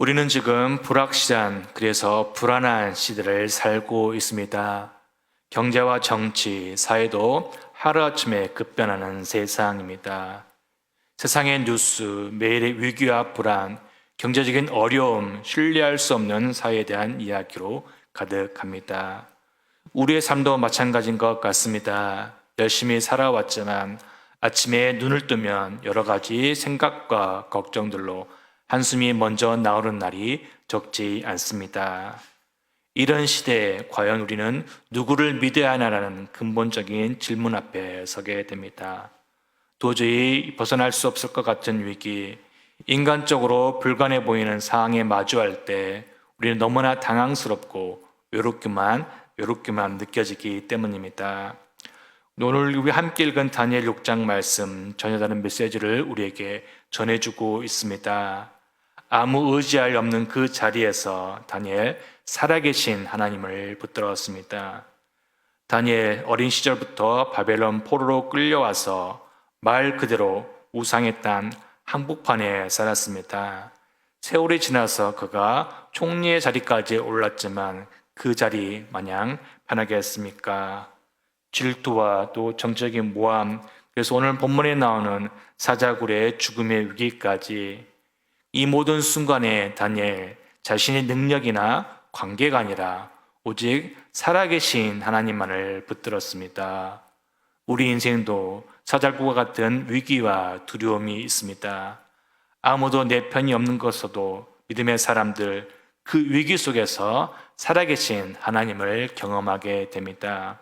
우리는 지금 불확실한, 그래서 불안한 시대를 살고 있습니다. 경제와 정치, 사회도 하루아침에 급변하는 세상입니다. 세상의 뉴스, 매일의 위기와 불안, 경제적인 어려움, 신뢰할 수 없는 사회에 대한 이야기로 가득합니다. 우리의 삶도 마찬가지인 것 같습니다. 열심히 살아왔지만 아침에 눈을 뜨면 여러 가지 생각과 걱정들로 한숨이 먼저 나오는 날이 적지 않습니다. 이런 시대에 과연 우리는 누구를 믿어야 하나라는 근본적인 질문 앞에 서게 됩니다. 도저히 벗어날 수 없을 것 같은 위기, 인간적으로 불가능해 보이는 상황에 마주할 때 우리는 너무나 당황스럽고 외롭기만 느껴지기 때문입니다. 오늘 우리 함께 읽은 다니엘 6장 말씀, 전혀 다른 메시지를 우리에게 전해주고 있습니다. 아무 의지할 없는 그 자리에서 다니엘 살아계신 하나님을 붙들었습니다. 다니엘 어린 시절부터 바벨론 포로로 끌려와서 말 그대로 우상의 땅 한복판에 살았습니다. 세월이 지나서 그가 총리의 자리까지 올랐지만 그 자리 마냥 편하게 했습니까? 질투와 또 정적인 모함, 그래서 오늘 본문에 나오는 사자굴의 죽음의 위기까지 이 모든 순간에 다니엘 자신의 능력이나 관계가 아니라 오직 살아계신 하나님만을 붙들었습니다. 우리 인생도 사자굴과 같은 위기와 두려움이 있습니다. 아무도 내 편이 없는 것으로도 믿음의 사람들 그 위기 속에서 살아계신 하나님을 경험하게 됩니다.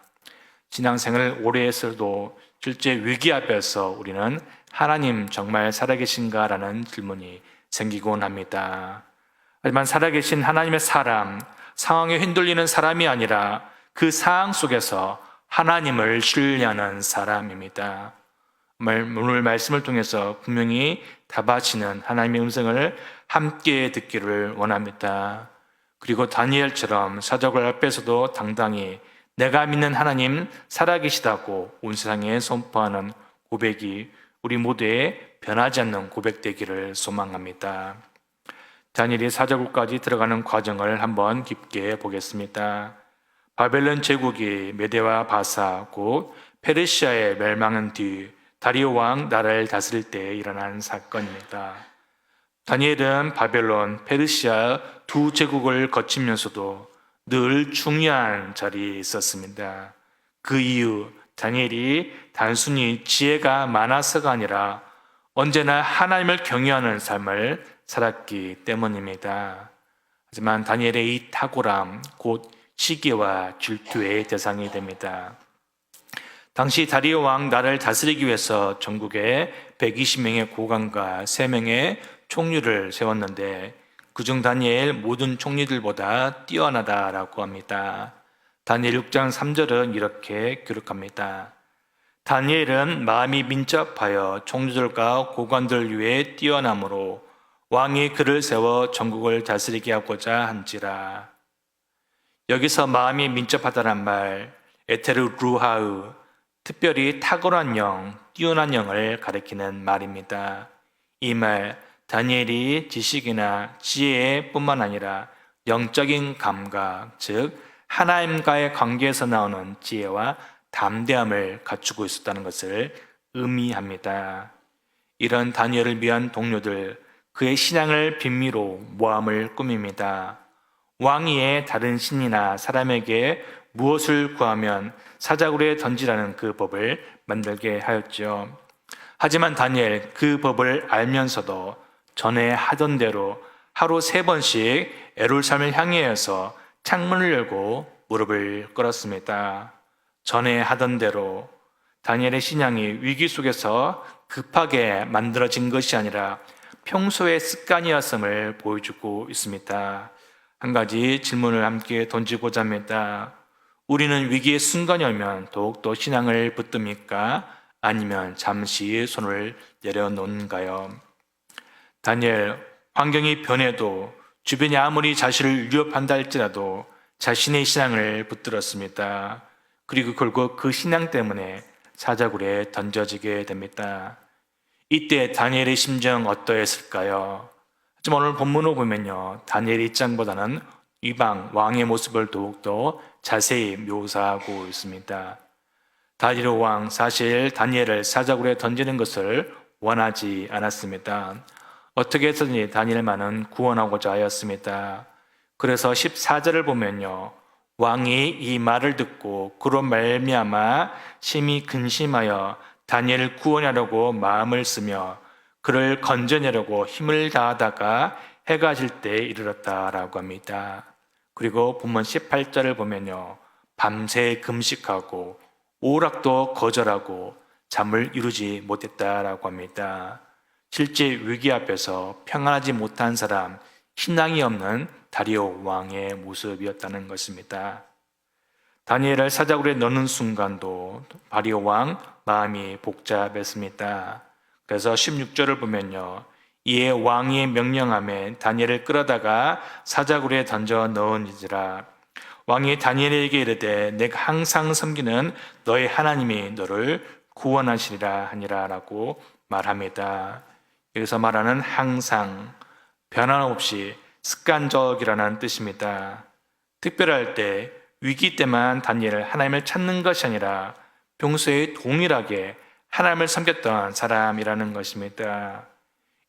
신앙생활을 오래 했어도 실제 위기 앞에서 우리는 하나님 정말 살아계신가라는 질문이 생기곤 합니다. 하지만 살아계신 하나님의 사람, 상황에 흔들리는 사람이 아니라 그 상황 속에서 하나님을 신뢰하는 사람입니다. 오늘 말씀을 통해서 분명히 답하시는 하나님의 음성을 함께 듣기를 원합니다. 그리고 다니엘처럼 사자굴 앞에서도 당당히 내가 믿는 하나님 살아계시다고 온 세상에 선포하는 고백이 우리 모두의 변하지 않는 고백되기를 소망합니다. 다니엘이 사자굴까지 들어가는 과정을 한번 깊게 보겠습니다. 바벨론 제국이 메대와 바사 곧 페르시아의 멸망한 뒤 다리오 왕 나라를 다스릴 때 일어난 사건입니다. 다니엘은 바벨론, 페르시아 두 제국을 거치면서도 늘 중요한 자리에 있었습니다. 그 이유, 다니엘이 단순히 지혜가 많아서가 아니라 언제나 하나님을 경외하는 삶을 살았기 때문입니다. 하지만 다니엘의 이 탁월함, 곧 시기와 질투의 대상이 됩니다. 당시 다리오 왕 나라를 다스리기 위해서 전국에 120명의 고관과 3명의 총리를 세웠는데 그중 다니엘 모든 총리들보다 뛰어나다라고 합니다. 다니엘 6장 3절은 이렇게 기록합니다. 다니엘은 마음이 민첩하여 총리들과 고관들 위에 뛰어남으로 왕이 그를 세워 전국을 다스리게 하고자 한지라. 여기서 마음이 민첩하다란 말, 에테르 루하우, 특별히 탁월한 영, 뛰어난 영을 가리키는 말입니다. 이 말, 다니엘이 지식이나 지혜뿐만 아니라 영적인 감각, 즉 하나님과의 관계에서 나오는 지혜와 담대함을 갖추고 있었다는 것을 의미합니다. 이런 다니엘을 위한 동료들, 그의 신앙을 빌미로 모함을 꾸밉니다. 왕위에 다른 신이나 사람에게 무엇을 구하면 사자굴에 던지라는 그 법을 만들게 하였죠. 하지만 다니엘 그 법을 알면서도 전에 하던 대로 하루 3번씩 예루살렘을 향해서 창문을 열고 무릎을 꿇었습니다. 전에 하던 대로 다니엘의 신앙이 위기 속에서 급하게 만들어진 것이 아니라 평소의 습관이었음을 보여주고 있습니다. 한 가지 질문을 함께 던지고자 합니다. 우리는 위기의 순간이 오면 더욱더 신앙을 붙듭니까? 아니면 잠시 손을 내려놓는가요? 다니엘, 환경이 변해도 주변이 아무리 자신을 위협한다 할지라도 자신의 신앙을 붙들었습니다. 그리고 결국 그 신앙 때문에 사자굴에 던져지게 됩니다. 이때 다니엘의 심정 어떠했을까요? 하지만 오늘 본문을 보면요, 다니엘 입장보다는 이방 왕의 모습을 더욱더 자세히 묘사하고 있습니다. 다니엘 왕, 사실 다니엘을 사자굴에 던지는 것을 원하지 않았습니다. 어떻게 해서든지 다니엘만은 구원하고자 하였습니다. 그래서 14절을 보면요, 왕이 이 말을 듣고 그로 말미암아 심히 근심하여 다니엘을 구원하려고 마음을 쓰며 그를 건져내려고 힘을 다하다가 해가 질 때 이르렀다라고 합니다. 그리고 본문 18절을 보면요, 밤새 금식하고 오락도 거절하고 잠을 이루지 못했다라고 합니다. 실제 위기 앞에서 평안하지 못한 사람, 신앙이 없는 다리오 왕의 모습이었다는 것입니다. 다니엘을 사자굴에 넣는 순간도 다리오 왕 마음이 복잡했습니다. 그래서 16절을 보면요, 이에 왕이 명령하며 다니엘을 끌어다가 사자굴에 던져 넣으니라. 왕이 다니엘에게 이르되 내가 항상 섬기는 너의 하나님이 너를 구원하시리라 하니라 라고 말합니다. 여기서 말하는 항상, 변함없이, 습관적이라는 뜻입니다. 특별할 때, 위기 때만 다니엘을 하나님을 찾는 것이 아니라 평소에 동일하게 하나님을 섬겼던 사람이라는 것입니다.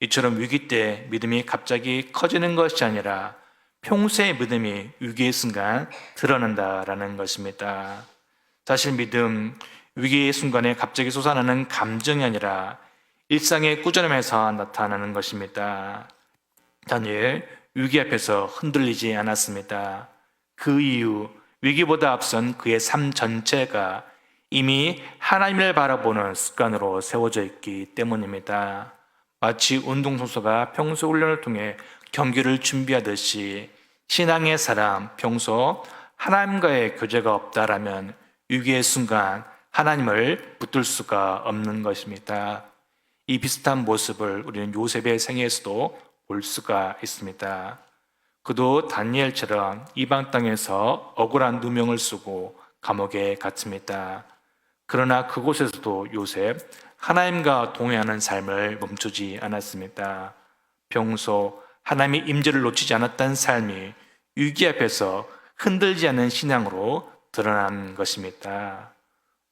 이처럼 위기 때 믿음이 갑자기 커지는 것이 아니라 평소의 믿음이 위기의 순간 드러난다라는 것입니다. 사실 믿음, 위기의 순간에 갑자기 솟아나는 감정이 아니라 일상의 꾸준함에서 나타나는 것입니다. 다니엘, 위기 앞에서 흔들리지 않았습니다. 그 이유, 위기보다 앞선 그의 삶 전체가 이미 하나님을 바라보는 습관으로 세워져 있기 때문입니다. 마치 운동선수가 평소 훈련을 통해 경기를 준비하듯이 신앙의 사람, 평소 하나님과의 교제가 없다라면 위기의 순간 하나님을 붙들 수가 없는 것입니다. 이 비슷한 모습을 우리는 요셉의 생애에서도 볼 수가 있습니다. 그도 다니엘처럼 이방 땅에서 억울한 누명을 쓰고 감옥에 갇힙니다. 그러나 그곳에서도 요셉, 하나님과 동행하는 삶을 멈추지 않았습니다. 평소 하나님의 임재를 놓치지 않았던 삶이 위기 앞에서 흔들지 않는 신앙으로 드러난 것입니다.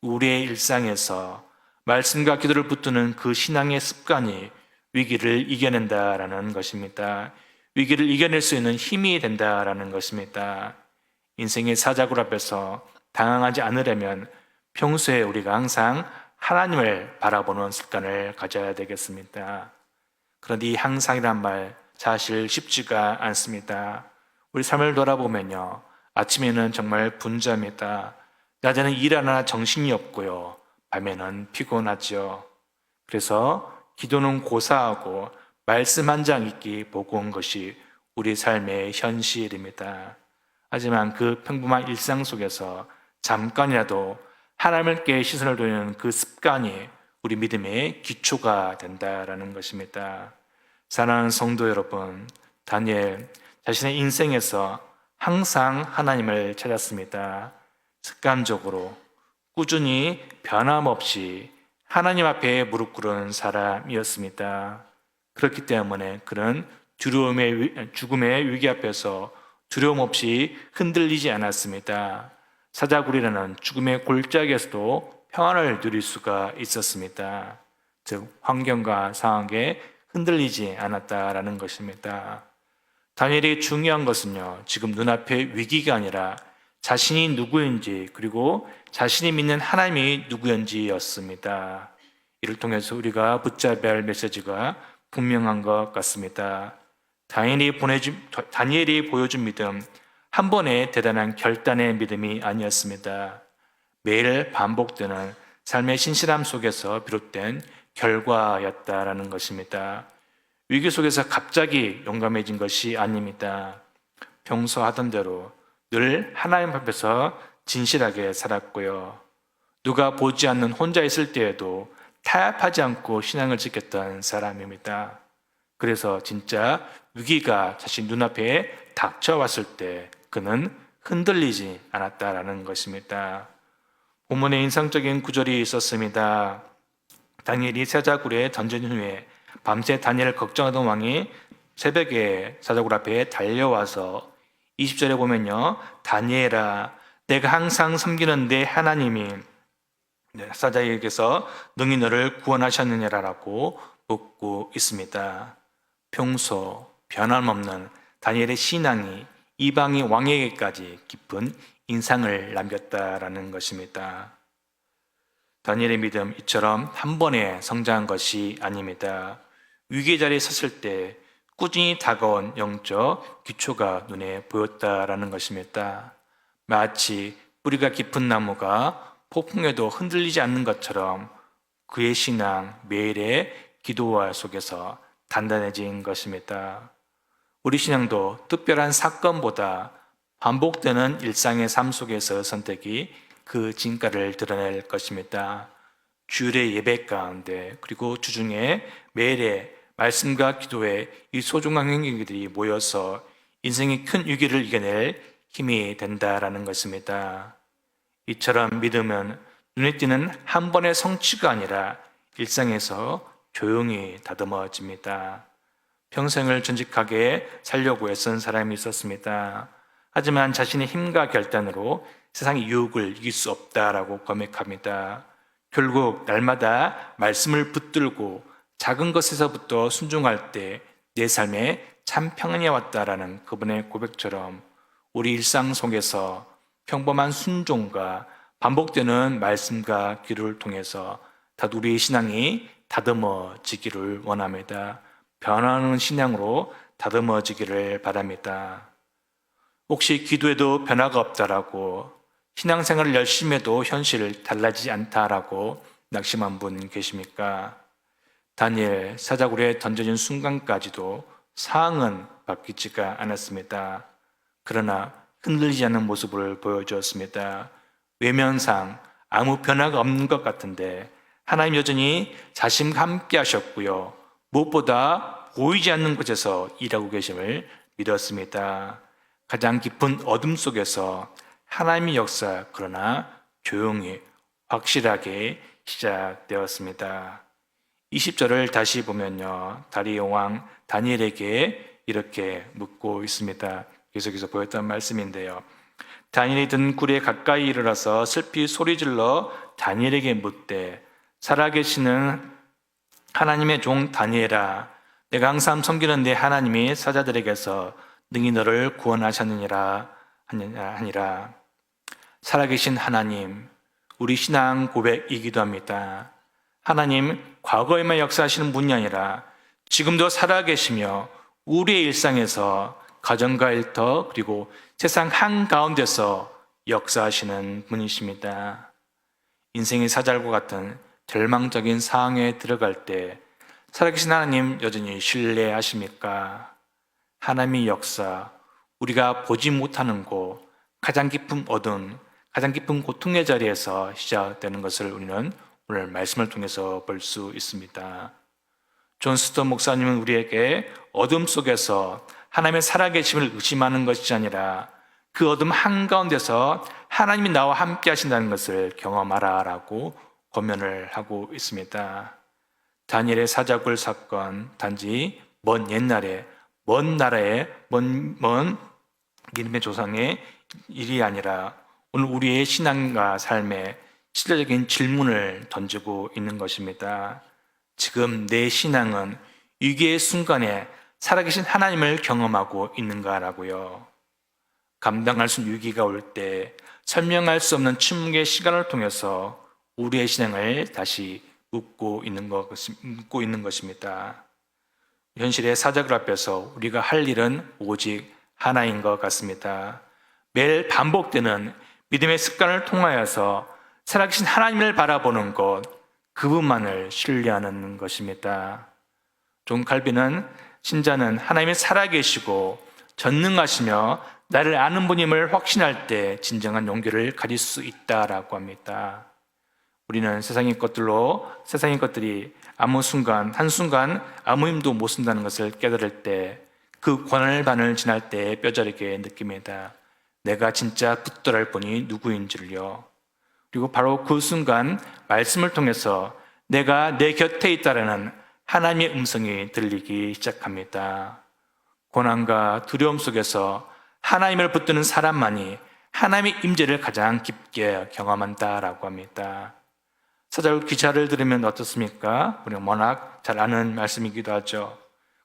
우리의 일상에서 말씀과 기도를 붙드는 그 신앙의 습관이 위기를 이겨낸다라는 것입니다. 위기를 이겨낼 수 있는 힘이 된다라는 것입니다. 인생의 사자굴 앞에서 당황하지 않으려면 평소에 우리가 항상 하나님을 바라보는 습관을 가져야 되겠습니다. 그런데 이 항상이란 말 사실 쉽지가 않습니다. 우리 삶을 돌아보면요, 아침에는 정말 분주합니다. 낮에는 일하느라 정신이 없고요, 밤에는 피곤하죠. 그래서 기도는 고사하고 말씀 한 장 읽기 보고 온 것이 우리 삶의 현실입니다. 하지만 그 평범한 일상 속에서 잠깐이라도 하나님께 시선을 돌리는 그 습관이 우리 믿음의 기초가 된다라는 것입니다. 사랑하는 성도 여러분, 다니엘 자신의 인생에서 항상 하나님을 찾았습니다. 습관적으로 꾸준히 변함없이 하나님 앞에 무릎 꿇은 사람이었습니다. 그렇기 때문에 그는 죽음의 위기 앞에서 두려움 없이 흔들리지 않았습니다. 사자굴이라는 죽음의 골짜기에서도 평안을 누릴 수가 있었습니다. 즉 환경과 상황에 흔들리지 않았다라는 것입니다. 다니엘이 중요한 것은요, 지금 눈앞에 위기가 아니라 자신이 누구인지 그리고 자신이 믿는 하나님이 누구인지였습니다. 이를 통해서 우리가 붙잡아야 할 메시지가 분명한 것 같습니다. 다니엘이 보여준 믿음, 한 번의 대단한 결단의 믿음이 아니었습니다. 매일 반복되는 삶의 신실함 속에서 비롯된 결과였다라는 것입니다. 위기 속에서 갑자기 용감해진 것이 아닙니다. 평소 하던 대로 늘 하나님 앞에서 진실하게 살았고요. 누가 보지 않는 혼자 있을 때에도 타협하지 않고 신앙을 지켰던 사람입니다. 그래서 진짜 위기가 자신 눈앞에 닥쳐왔을 때 그는 흔들리지 않았다라는 것입니다. 본문에 인상적인 구절이 있었습니다. 다니엘이 사자굴에 던진 후에 밤새 다니엘을 걱정하던 왕이 새벽에 사자굴 앞에 달려와서 20절에 보면요, 다니엘아, 내가 항상 섬기는 내 하나님이 사자에게서 능히 너를 구원하셨느냐라고 묻고 있습니다. 평소 변함없는 다니엘의 신앙이 이방의 왕에게까지 깊은 인상을 남겼다라는 것입니다. 다니엘의 믿음 이처럼 한 번에 성장한 것이 아닙니다. 위기의 자리에 섰을 때 꾸준히 다가온 영적 기초가 눈에 보였다라는 것입니다. 마치 뿌리가 깊은 나무가 폭풍에도 흔들리지 않는 것처럼 그의 신앙 매일의 기도와 속에서 단단해진 것입니다. 우리 신앙도 특별한 사건보다 반복되는 일상의 삶 속에서 선택이 그 진가를 드러낼 것입니다. 주일의 예배 가운데 그리고 주중에 매일의 말씀과 기도에 이 소중한 행위들이 모여서 인생의 큰 위기를 이겨낼 힘이 된다라는 것입니다. 이처럼 믿음은 눈에 띄는 한 번의 성취가 아니라 일상에서 조용히 다듬어집니다. 평생을 전직하게 살려고 애쓴 사람이 있었습니다. 하지만 자신의 힘과 결단으로 세상의 유혹을 이길 수 없다라고 고백합니다. 결국 날마다 말씀을 붙들고 작은 것에서부터 순종할 때 내 삶에 참 평안이 왔다라는 그분의 고백처럼 우리 일상 속에서 평범한 순종과 반복되는 말씀과 기도를 통해서 우리의 신앙이 다듬어지기를 원합니다. 변화하는 신앙으로 다듬어지기를 바랍니다. 혹시 기도해도 변화가 없다라고, 신앙생활을 열심히 해도 현실을 달라지지 않다라고 낙심한 분 계십니까? 다니엘 사자굴에 던져진 순간까지도 상황은 바뀌지가 않았습니다. 그러나 흔들리지 않는 모습을 보여주었습니다. 외면상 아무 변화가 없는 것 같은데 하나님 여전히 자신과 함께 하셨고요. 무엇보다 보이지 않는 곳에서 일하고 계심을 믿었습니다. 가장 깊은 어둠 속에서 하나님의 역사, 그러나 조용히 확실하게 시작되었습니다. 20절을 다시 보면요, 다리오 왕 다니엘에게 이렇게 묻고 있습니다. 계속해서 보였던 말씀인데요, 다니엘이 든 굴에 가까이 이르러서 슬피 소리질러 다니엘에게 묻되, 살아계시는 하나님의 종 다니엘아, 내가 항상 섬기는 내 하나님이 사자들에게서 능히 너를 구원하셨느니라 하니라. 살아계신 하나님, 우리 신앙 고백이기도 합니다. 하나님, 과거에만 역사하시는 분이 아니라 지금도 살아계시며 우리의 일상에서 가정과 일터 그리고 세상 한가운데서 역사하시는 분이십니다. 인생의 사자굴과 같은 절망적인 상황에 들어갈 때 살아계신 하나님 여전히 신뢰하십니까? 하나님의 역사, 우리가 보지 못하는 곳, 가장 깊은 어둠, 가장 깊은 고통의 자리에서 시작되는 것을 우리는 오늘 말씀을 통해서 볼 수 있습니다. 존 스톤 목사님은 우리에게 어둠 속에서 하나님의 살아계심을 의심하는 것이 아니라 그 어둠 한가운데서 하나님이 나와 함께 하신다는 것을 경험하라 라고 권면을 하고 있습니다. 다니엘의 사자굴 사건, 단지 먼 옛날에 먼 나라의 먼 이름의 조상의 일이 아니라 오늘 우리의 신앙과 삶에 실제적인 질문을 던지고 있는 것입니다. 지금 내 신앙은 위기의 순간에 살아계신 하나님을 경험하고 있는가라고요. 감당할 수 없는 위기가 올 때 설명할 수 없는 침묵의 시간을 통해서 우리의 신앙을 다시 묻고 있는 것입니다. 현실의 사자굴 앞에서 우리가 할 일은 오직 하나인 것 같습니다. 매일 반복되는 믿음의 습관을 통하여서 살아계신 하나님을 바라보는 것, 그분만을 신뢰하는 것입니다. 존 칼빈은 신자는 하나님이 살아계시고 전능하시며 나를 아는 분임을 확신할 때 진정한 용기를 가질 수 있다라고 합니다. 우리는 세상의 것들이 한순간 아무 힘도 못 쓴다는 것을 깨달을 때, 그 고난을 지날 때 뼈저리게 느낍니다. 내가 진짜 붙들어야 할 분이 누구인지를요. 그리고 바로 그 순간 말씀을 통해서 내가 내 곁에 있다라는 하나님의 음성이 들리기 시작합니다. 고난과 두려움 속에서 하나님을 붙드는 사람만이 하나님의 임재를 가장 깊게 경험한다라고 합니다. 사자굴 기차를 들으면 어떻습니까? 우리가 워낙 잘 아는 말씀이기도 하죠.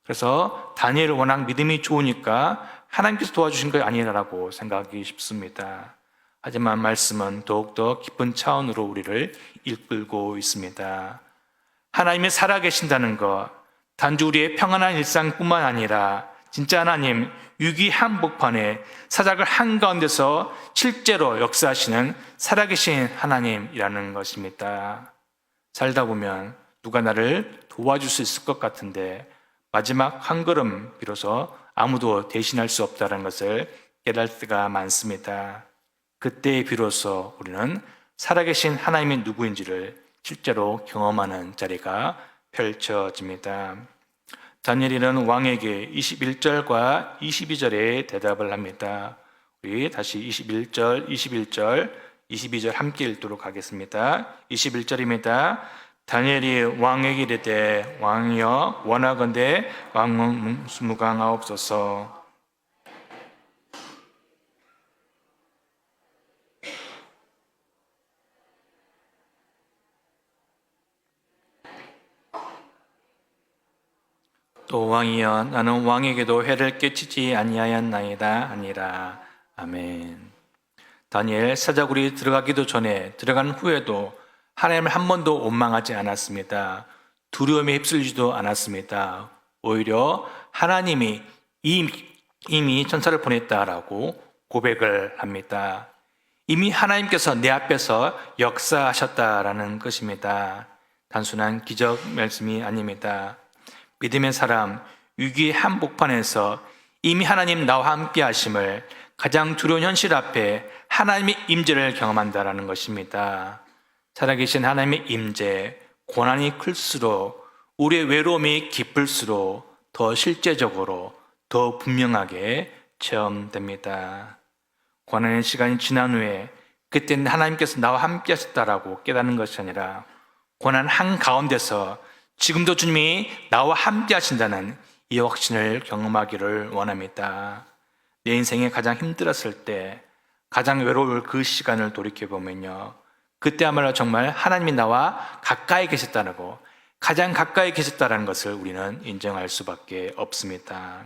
그래서 다니엘은 워낙 믿음이 좋으니까 하나님께서 도와주신 거 아니라고 생각하기 쉽습니다. 하지만 말씀은 더욱더 깊은 차원으로 우리를 이끌고 있습니다. 하나님이 살아계신다는 것, 단지 우리의 평안한 일상뿐만 아니라 진짜 하나님 위기 한복판에 사자굴 한가운데서 실제로 역사하시는 살아계신 하나님이라는 것입니다. 살다 보면 누가 나를 도와줄 수 있을 것 같은데 마지막 한 걸음 비로소 아무도 대신할 수 없다는 것을 깨달을 때가 많습니다. 그때 비로소 우리는 살아계신 하나님이 누구인지를 실제로 경험하는 자리가 펼쳐집니다. 다니엘은 왕에게 21절과 22절에 대답을 합니다. 우리 다시 21절, 22절 함께 읽도록 하겠습니다. 21절입니다. 다니엘이 왕에게 이르되 왕이여 원하건대 왕무강하옵소서. 또 왕이여 나는 왕에게도 해를 끼치지 아니하였나이다 아니라. 아멘. 다니엘 사자굴이 들어가기도 전에 들어간 후에도 하나님을 한 번도 원망하지 않았습니다. 두려움에 휩쓸리지도 않았습니다. 오히려 하나님이 이미 천사를 보냈다라고 고백을 합니다. 이미 하나님께서 내 앞에서 역사하셨다라는 것입니다. 단순한 기적 말씀이 아닙니다. 믿음의 사람, 위기의 한복판에서 이미 하나님 나와 함께 하심을 가장 두려운 현실 앞에 하나님의 임재를 경험한다라는 것입니다. 살아계신 하나님의 임재, 고난이 클수록 우리의 외로움이 깊을수록 더 실제적으로 더 분명하게 체험됩니다. 고난의 시간이 지난 후에 그때는 하나님께서 나와 함께 하셨다라고 깨닫는 것이 아니라 고난 한가운데서 지금도 주님이 나와 함께 하신다는 이 확신을 경험하기를 원합니다. 내 인생에 가장 힘들었을 때, 가장 외로울 그 시간을 돌이켜보면요, 그때야말로 정말 하나님이 나와 가까이 계셨다고, 가장 가까이 계셨다는 것을 우리는 인정할 수밖에 없습니다.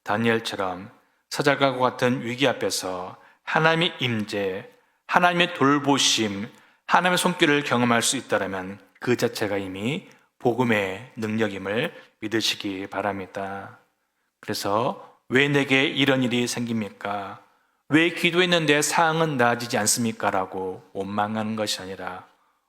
다니엘처럼 사자굴과 같은 위기 앞에서 하나님의 임재, 하나님의 돌보심, 하나님의 손길을 경험할 수 있다면 그 자체가 이미 복음의 능력임을 믿으시기 바랍니다. 그래서 왜 내게 이런 일이 생깁니까? 왜 기도했는데 상황은 나아지지 않습니까? 라고 원망하는 것이 아니라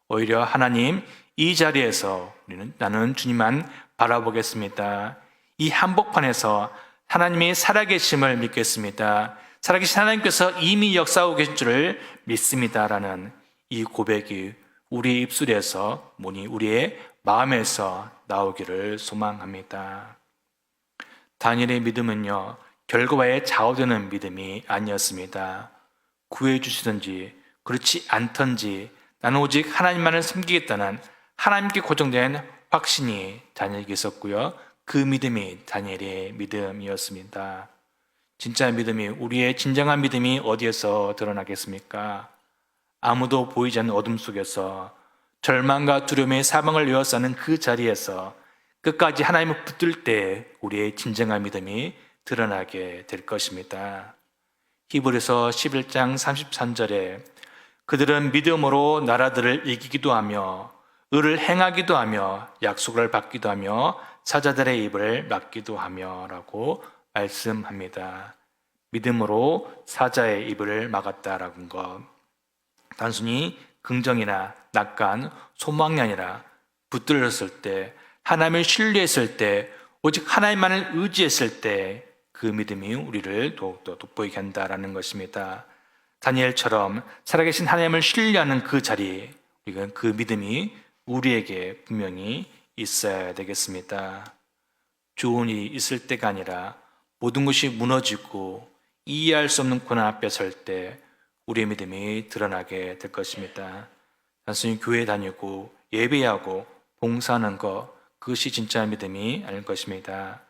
오히려 하나님 이 자리에서 나는 주님만 바라보겠습니다. 이 한복판에서 하나님이 살아계심을 믿겠습니다. 살아계신 하나님께서 이미 역사하고 계신 줄을 믿습니다라는 이 고백이 우리의 입술에서 우리의 마음에서 나오기를 소망합니다. 다니엘의 믿음은요, 결과에 좌우되는 믿음이 아니었습니다. 구해주시든지 그렇지 않던지 나는 오직 하나님만을 섬기겠다는 하나님께 고정된 확신이 다니엘에게 있었고요. 그 믿음이 다니엘의 믿음이었습니다. 진짜 믿음이, 우리의 진정한 믿음이 어디에서 드러나겠습니까? 아무도 보이지 않는 어둠 속에서 절망과 두려움의 사망을 에워싸는 그 자리에서 끝까지 하나님을 붙들 때 우리의 진정한 믿음이 드러나게 될 것입니다. 히브리서 11장 33절에 그들은 믿음으로 나라들을 이기기도 하며 의를 행하기도 하며 약속을 받기도 하며 사자들의 입을 막기도 하며 라고 말씀합니다. 믿음으로 사자의 입을 막았다라는 것, 단순히 긍정이나 낙관, 소망이 아니라 붙들렸을 때, 하나님을 신뢰했을 때, 오직 하나님만을 의지했을 때 그 믿음이 우리를 더욱더 돋보이게 한다라는 것입니다. 다니엘처럼 살아계신 하나님을 신뢰하는 그 자리, 그 믿음이 우리에게 분명히 있어야 되겠습니다. 좋은 일이 있을 때가 아니라 모든 것이 무너지고 이해할 수 없는 고난 앞에 설 때 우리의 믿음이 드러나게 될 것입니다. 단순히 교회 다니고 예배하고 봉사하는 것, 그것이 진짜 믿음이 아닐 것입니다.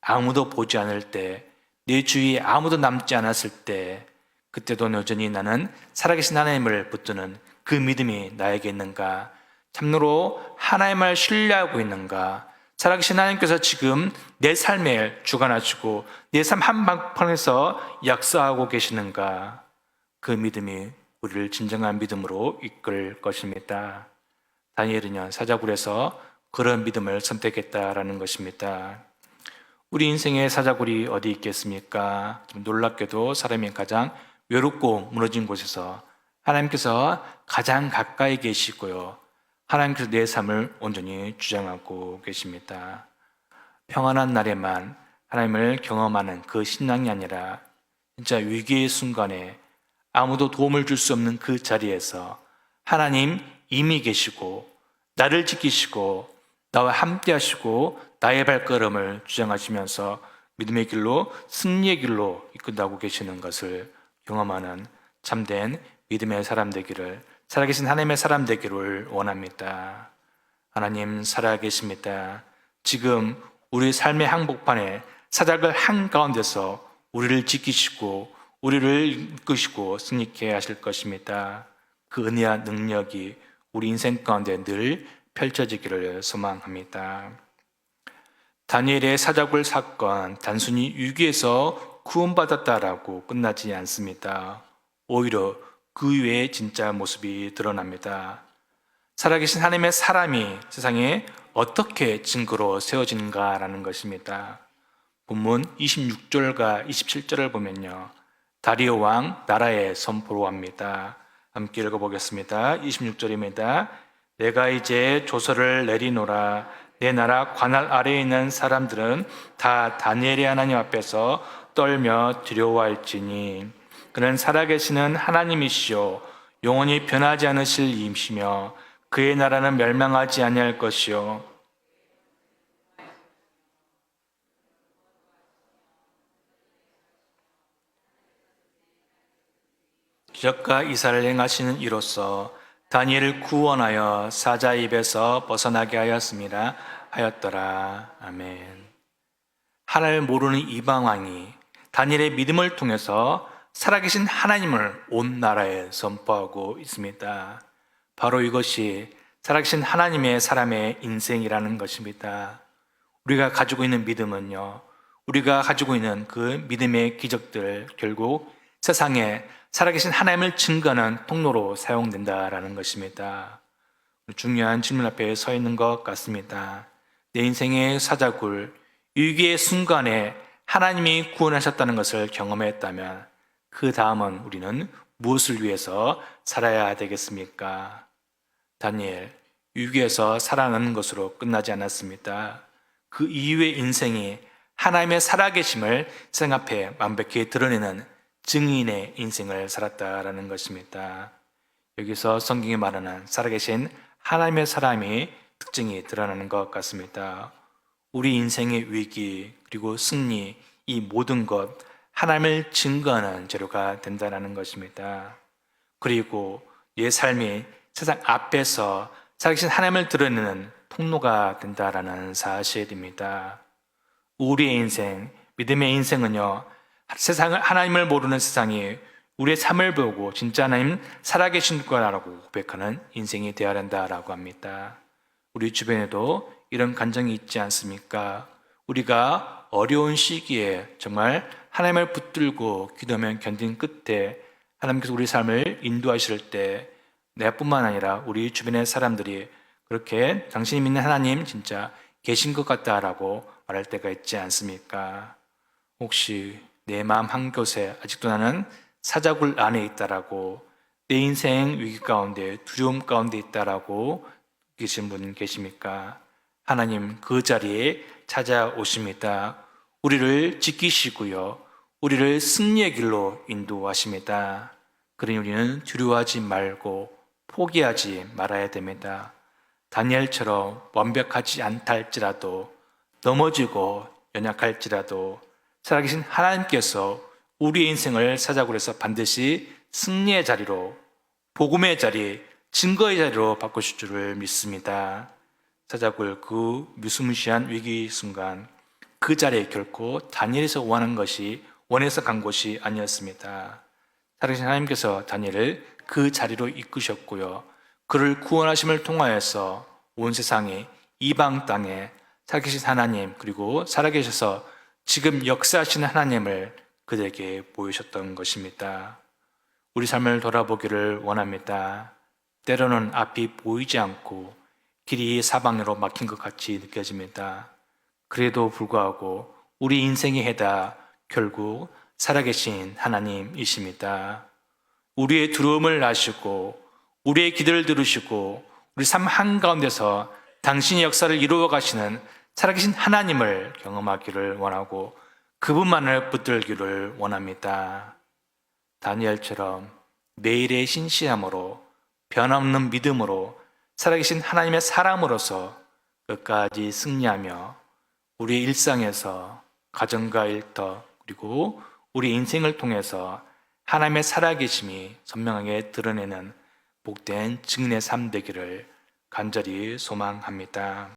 아무도 보지 않을 때, 내 주위에 아무도 남지 않았을 때, 그때도 여전히 나는 살아계신 하나님을 붙드는 그 믿음이 나에게 있는가? 참으로 하나님을 신뢰하고 있는가? 살아계신 하나님께서 지금 내 삶에 주관하시고 내 삶 한방편에서 역사하고 계시는가? 그 믿음이 우리를 진정한 믿음으로 이끌 것입니다. 다니엘은요, 사자굴에서 그런 믿음을 선택했다라는 것입니다. 우리 인생의 사자굴이 어디 있겠습니까? 좀 놀랍게도 사람이 가장 외롭고 무너진 곳에서 하나님께서 가장 가까이 계시고요, 하나님께서 내 삶을 온전히 주장하고 계십니다. 평안한 날에만 하나님을 경험하는 그 신앙이 아니라 진짜 위기의 순간에 아무도 도움을 줄 수 없는 그 자리에서 하나님 이미 계시고 나를 지키시고 나와 함께 하시고 나의 발걸음을 주장하시면서 믿음의 길로, 승리의 길로 이끈다고 계시는 것을 경험하는 참된 믿음의 사람 되기를, 살아계신 하나님의 사람 되기를 원합니다. 하나님 살아계십니다. 지금 우리 삶의 항복판에 사자굴 한가운데서 우리를 지키시고 우리를 이끄시고 승리케 하실 것입니다. 그 은혜와 능력이 우리 인생 가운데 늘 펼쳐지기를 소망합니다. 다니엘의 사자굴 사건, 단순히 위기에서 구원받았다라고 끝나지 않습니다. 오히려 그 외에 진짜 모습이 드러납니다. 살아계신 하나님의 사람이 세상에 어떻게 증거로 세워지는가라는 것입니다. 본문 26절과 27절을 보면요, 다리오 왕 나라에 선포로 합니다. 함께 읽어보겠습니다. 26절입니다. 내가 이제 조서를 내리노라. 내 나라 관할 아래에 있는 사람들은 다 다니엘의 하나님 앞에서 떨며 두려워할지니 그는 살아계시는 하나님이시요 영원히 변하지 않으실 이시며 그의 나라는 멸망하지 아니할 것이요 기적과 이사를 행하시는 이로써 다니엘을 구원하여 사자 입에서 벗어나게 하였습니다. 하였더라. 아멘. 하나님을 모르는 이방 왕이 다니엘의 믿음을 통해서 살아계신 하나님을 온 나라에 선포하고 있습니다. 바로 이것이 살아계신 하나님의 사람의 인생이라는 것입니다. 우리가 가지고 있는 믿음은요, 우리가 가지고 있는 그 믿음의 기적들, 결국 세상에 살아계신 하나님을 증거하는 통로로 사용된다라는 것입니다. 중요한 질문 앞에 서 있는 것 같습니다. 내 인생의 사자굴, 위기의 순간에 하나님이 구원하셨다는 것을 경험했다면 그 다음은 우리는 무엇을 위해서 살아야 되겠습니까? 다니엘, 위기에서 살아나는 것으로 끝나지 않았습니다. 그 이후의 인생이 하나님의 살아계심을 세상 앞에 완벽히 드러내는 증인의 인생을 살았다라는 것입니다. 여기서 성경이 말하는 살아계신 하나님의 사람이 특징이 드러나는 것 같습니다. 우리 인생의 위기 그리고 승리, 이 모든 것 하나님을 증거하는 재료가 된다는 것입니다. 그리고 내 삶이 세상 앞에서 살아계신 하나님을 드러내는 통로가 된다라는 사실입니다. 우리의 인생, 믿음의 인생은요, 세상을, 하나님을 모르는 세상이 우리의 삶을 보고 진짜 하나님 살아계신 거라고 고백하는 인생이 되어야 한다라고 합니다. 우리 주변에도 이런 간증이 있지 않습니까? 우리가 어려운 시기에 정말 하나님을 붙들고 기도하며 견딘 끝에 하나님께서 우리 삶을 인도하실 때 내뿐만 아니라 우리 주변의 사람들이 그렇게 당신이 믿는 하나님 진짜 계신 것 같다라고 말할 때가 있지 않습니까? 혹시 내 마음 한곳에 아직도 나는 사자굴 안에 있다라고, 내 인생 위기 가운데 두려움 가운데 있다라고 계신 분 계십니까? 하나님 그 자리에 찾아오십니다. 우리를 지키시고요, 우리를 승리의 길로 인도하십니다. 그러니 우리는 두려워하지 말고 포기하지 말아야 됩니다. 다니엘처럼 완벽하지 않다 할지라도, 넘어지고 연약할지라도 살아계신 하나님께서 우리의 인생을 사자굴에서 반드시 승리의 자리로, 복음의 자리, 증거의 자리로 바꾸실 줄을 믿습니다. 사자굴 그 무시무시한 위기 순간 그 자리에 결코 다니엘에서 원해서 간 곳이 아니었습니다. 살아계신 하나님께서 다니엘을 그 자리로 이끄셨고요. 그를 구원하심을 통하여서 온 세상에 이방 땅에 살아계신 하나님 그리고 살아계셔서 지금 역사하시는 하나님을 그들에게 보이셨던 것입니다. 우리 삶을 돌아보기를 원합니다. 때로는 앞이 보이지 않고 길이 사방으로 막힌 것 같이 느껴집니다. 그래도 불구하고 우리 인생의 해다 결국 살아계신 하나님이십니다. 우리의 두려움을 아시고 우리의 기도를 들으시고 우리 삶 한가운데서 당신의 역사를 이루어 가시는 살아계신 하나님을 경험하기를 원하고 그분만을 붙들기를 원합니다. 다니엘처럼 매일의 신실함으로 변함없는 믿음으로 살아계신 하나님의 사람으로서 끝까지 승리하며 우리의 일상에서 가정과 일터 그리고 우리 인생을 통해서 하나님의 살아계심이 선명하게 드러내는 복된 증인의 삶 되기를 간절히 소망합니다.